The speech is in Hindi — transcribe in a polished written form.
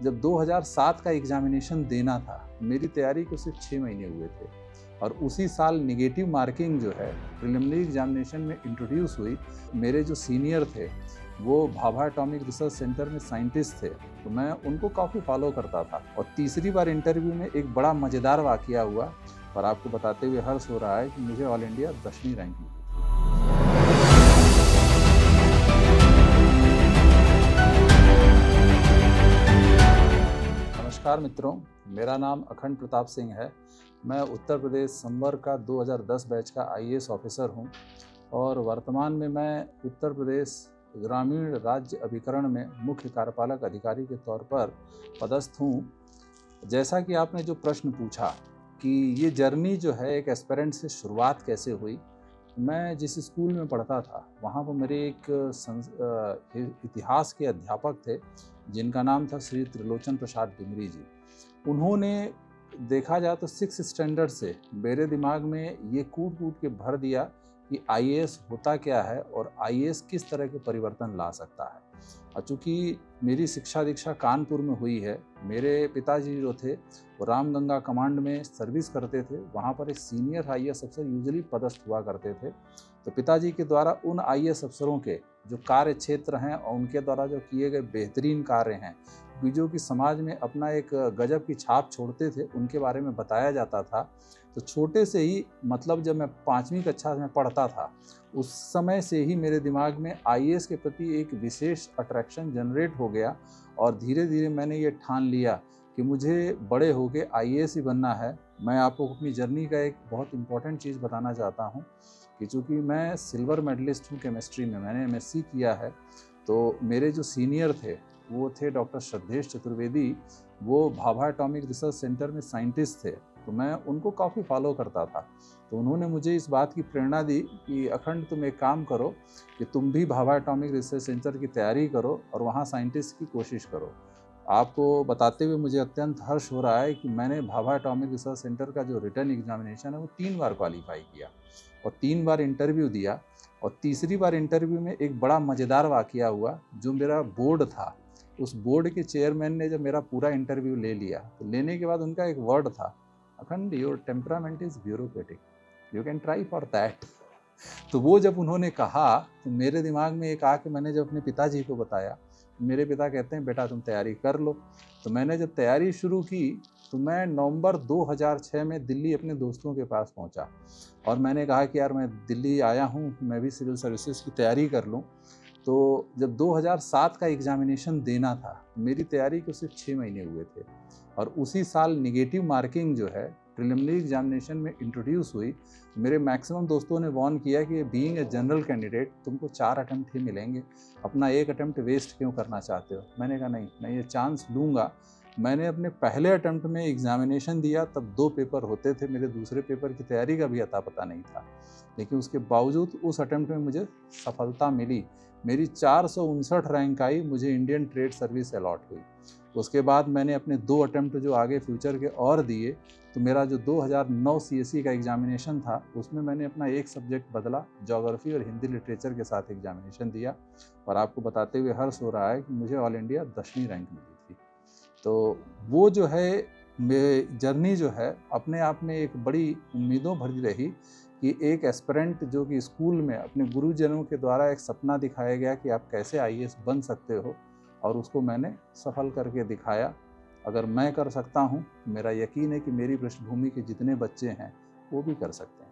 जब 2007 का एग्जामिनेशन देना था, मेरी तैयारी को सिर्फ 6 महीने हुए थे और उसी साल नेगेटिव मार्किंग जो है प्रिलिमिनरी एग्जामिनेशन में इंट्रोड्यूस हुई। मेरे जो सीनियर थे वो भाभा एटॉमिक रिसर्च सेंटर में साइंटिस्ट थे, तो मैं उनको काफ़ी फॉलो करता था। और तीसरी बार इंटरव्यू में एक बड़ा मज़ेदार वाक़या हुआ और आपको बताते हुए हर्ष हो रहा है कि मुझे ऑल इंडिया 10वीं रैंक मिली। नमस्कार मित्रों, मेरा नाम अखंड प्रताप सिंह है। मैं उत्तर प्रदेश संवर्ग का 2010 बैच का आईएएस ऑफिसर हूं और वर्तमान में मैं उत्तर प्रदेश ग्रामीण राज्य अभिकरण में मुख्य कार्यपालक अधिकारी के तौर पर पदस्थ हूं। जैसा कि आपने जो प्रश्न पूछा कि ये जर्नी जो है एक एस्पिरेंट से शुरुआत कैसे हुई, मैं जिस स्कूल में पढ़ता था वहाँ पर मेरे एक इतिहास के अध्यापक थे जिनका नाम था श्री त्रिलोचन प्रसाद डिमरी जी। उन्होंने देखा जाए तो 6th स्टैंडर्ड से मेरे दिमाग में ये कूट कूट के भर दिया कि आईएएस होता क्या है और आईएएस किस तरह के परिवर्तन ला सकता है। और चूँकि मेरी शिक्षा दीक्षा कानपुर में हुई है, मेरे पिताजी जो थे वो रामगंगा कमांड में सर्विस करते थे, वहाँ पर एक सीनियर आईएएस अफसर यूजुअली पदस्थ हुआ करते थे। तो पिताजी के द्वारा उन आईएएस अफसरों के जो कार्य क्षेत्र हैं और उनके द्वारा जो किए गए बेहतरीन कार्य हैं, जो कि समाज में अपना एक गजब की छाप छोड़ते थे, उनके बारे में बताया जाता था। तो छोटे से ही, मतलब जब मैं 5वीं कक्षा में पढ़ता था, उस समय से ही मेरे दिमाग में आईएएस के प्रति एक विशेष अट्रैक्शन जनरेट हो गया और धीरे धीरे मैंने ये ठान लिया कि मुझे बड़े होके आईएएस ही बनना है। मैं आपको अपनी जर्नी का एक बहुत इम्पॉर्टेंट चीज़ बताना चाहता हूँ कि चूँकि मैं सिल्वर मेडलिस्ट हूँ केमिस्ट्री में, मैंने एमएससी किया है, तो मेरे जो सीनियर थे वो थे डॉक्टर श्रद्धेश चतुर्वेदी। वो भाभा एटॉमिक रिसर्च सेंटर में साइंटिस्ट थे, तो मैं उनको काफ़ी फॉलो करता था। तो उन्होंने मुझे इस बात की प्रेरणा दी कि अखंड, तुम एक काम करो कि तुम भी भाभा एटॉमिक रिसर्च सेंटर की तैयारी करो और वहाँ साइंटिस्ट की कोशिश करो। आपको बताते हुए मुझे अत्यंत हर्ष हो रहा है कि मैंने भाभा एटॉमिक रिसर्च सेंटर का जो रिटन एग्जामिनेशन है वो 3 बार क्वालिफाई किया और 3 बार इंटरव्यू दिया। और तीसरी बार इंटरव्यू में एक बड़ा मज़ेदार वाक़या हुआ। जो मेरा बोर्ड था, उस बोर्ड के चेयरमैन ने जब मेरा पूरा इंटरव्यू ले लिया, तो लेने के बाद उनका एक वर्ड था, अखंड, your temperament is bureaucratic, you can try for that. तो वो जब उन्होंने कहा तो मेरे दिमाग में एक आके मैंने जब अपने पिताजी को बताया, मेरे पिता कहते हैं बेटा तुम तैयारी कर लो। तो मैंने जब तैयारी शुरू की तो मैं नवंबर 2006 में दिल्ली अपने दोस्तों के पास पहुंचा और मैंने कहा कि यार मैं दिल्ली आया हूं, मैं भी सिविल सर्विसेज की तैयारी कर लूं। तो जब 2007 का एग्जामिनेशन देना था, मेरी तैयारी को सिर्फ 6 महीने हुए थे और उसी साल नेगेटिव मार्किंग जो है प्रिलिमिनरी एग्जामिनेशन में इंट्रोड्यूस हुई। मेरे मैक्सिमम दोस्तों ने वार्न किया कि बीइंग ए जनरल कैंडिडेट तुमको 4 अटेम्प्ट ही मिलेंगे, अपना 1 अटेम्प्ट वेस्ट क्यों करना चाहते हो। मैंने कहा नहीं, मैं ये चांस लूँगा। मैंने अपने पहले अटेम्प्ट में एग्जामिनेशन दिया, तब 2 पेपर होते थे, मेरे दूसरे पेपर की तैयारी का भी अता पता नहीं था, लेकिन उसके बावजूद उस अटेम्प्ट में मुझे सफलता मिली। मेरी 459 रैंक आई, मुझे इंडियन ट्रेड सर्विस अलॉट हुई। उसके बाद मैंने अपने 2 अटेम्प्ट जो आगे फ्यूचर के और दिए, तो मेरा जो 2009 सीएसई का एग्जामिनेशन था उसमें मैंने अपना एक सब्जेक्ट बदला, ज्योग्राफी और हिंदी लिटरेचर के साथ एग्जामिनेशन दिया और आपको बताते हुए हर्ष हो रहा है कि मुझे ऑल इंडिया 10वीं रैंक मिली थी। तो वो जो है जर्नी जो है अपने आप में एक बड़ी उम्मीदों भरी रही कि एक एस्पिरेंट जो कि स्कूल में अपने गुरुजनों के द्वारा एक सपना दिखाया गया कि आप कैसे आईएएस बन सकते हो, और उसको मैंने सफल करके दिखाया। अगर मैं कर सकता हूँ, मेरा यकीन है कि मेरी पृष्ठभूमि के जितने बच्चे हैं वो भी कर सकते हैं।